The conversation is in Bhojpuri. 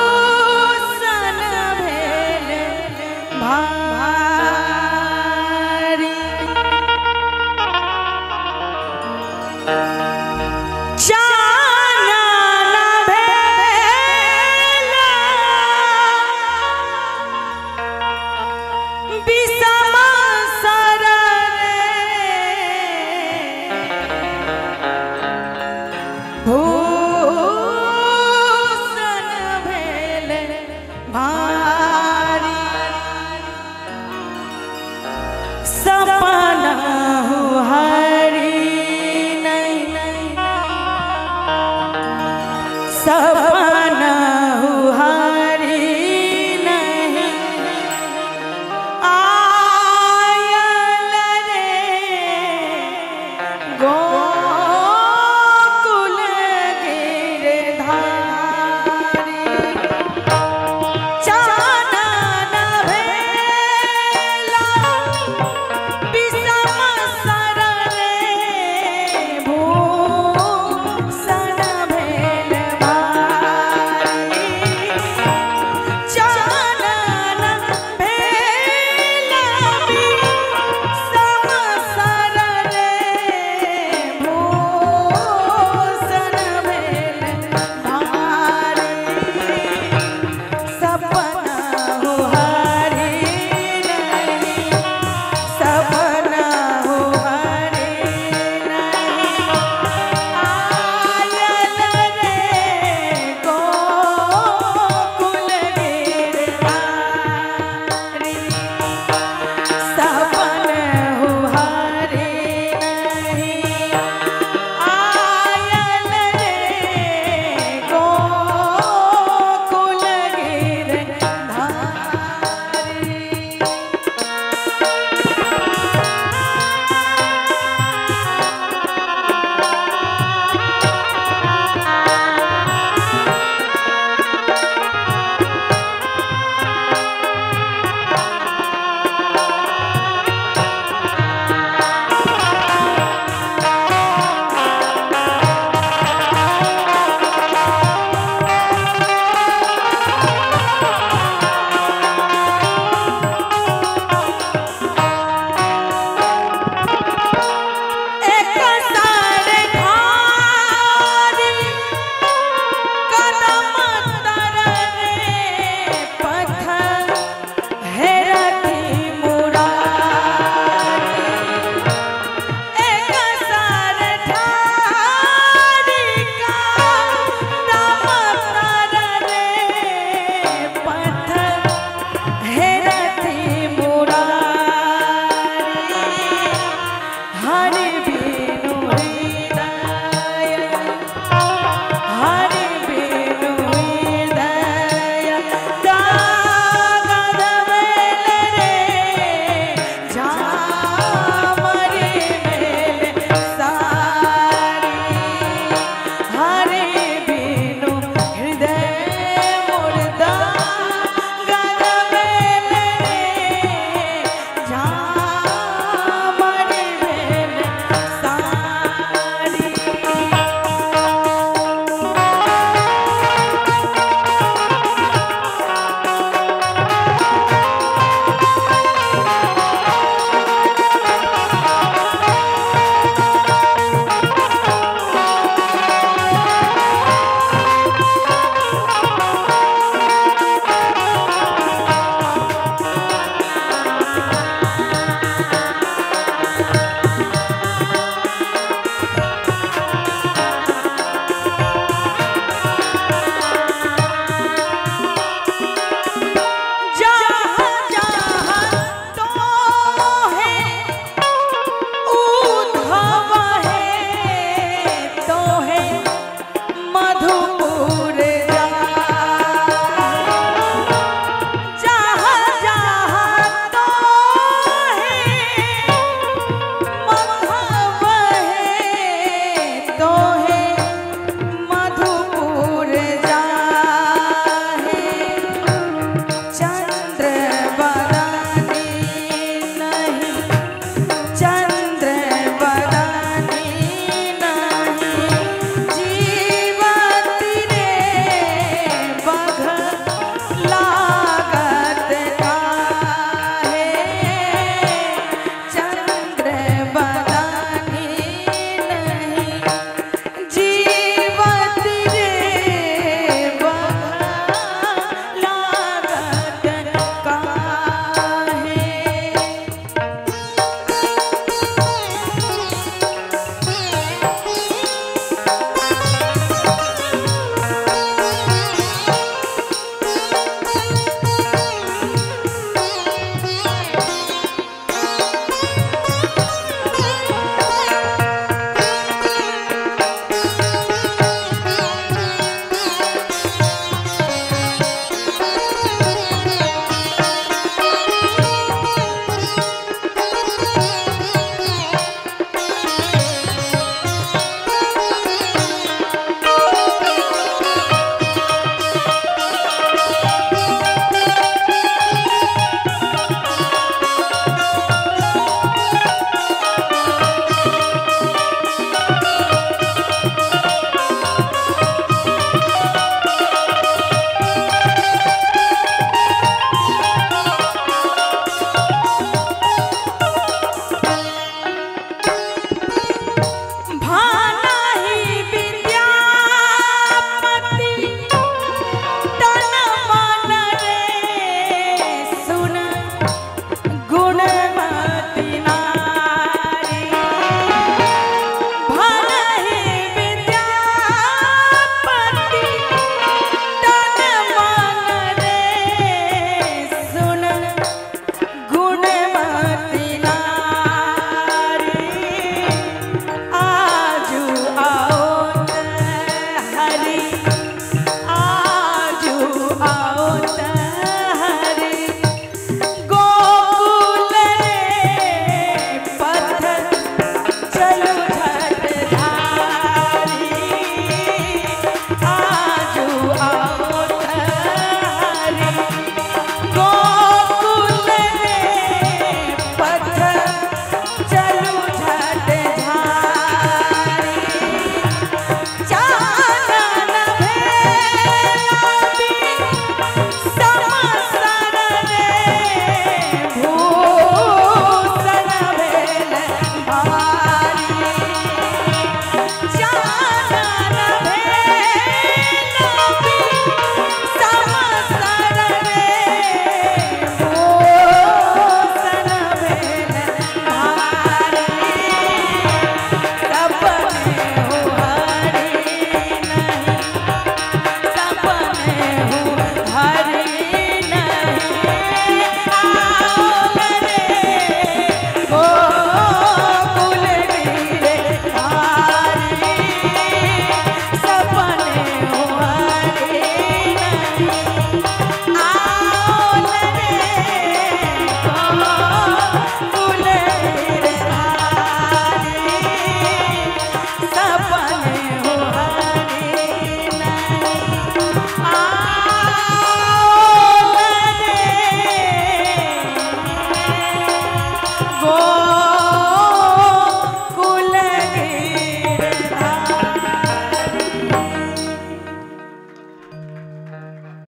भूषण भेल भारी चानन भेल विषम सर भूषण भेल भारी सपना हरि नहीं सपना हरि नहीं आयल रे गोकुल गिरधारी चानन भेला विषम सर भूषण भेल भारी चानन भेला विषम सर भूषण भेल भारी सपना हरि नहीं सपना हरि नहीं आयल रे गोकुल गिरधारी सपना हरि नहीं आयल रे गोकुल गिरधारी एक सारे खारी कदम तररे पत्थर हेरती मुरारी एक सारे खारी कदम तररे पत्थर हेरती मुरारी हरि बिनु हृदय हरि बिनु हृदय कागद मेल रे झामरी मेल सारी हरि बिनु हृदय मुर्दा गद मेल रे झामरी मेल सारी जहाँ जहाँ तो है उद्धव है तो है मधुपुर जहाँ जहाँ तो है मधुव है तो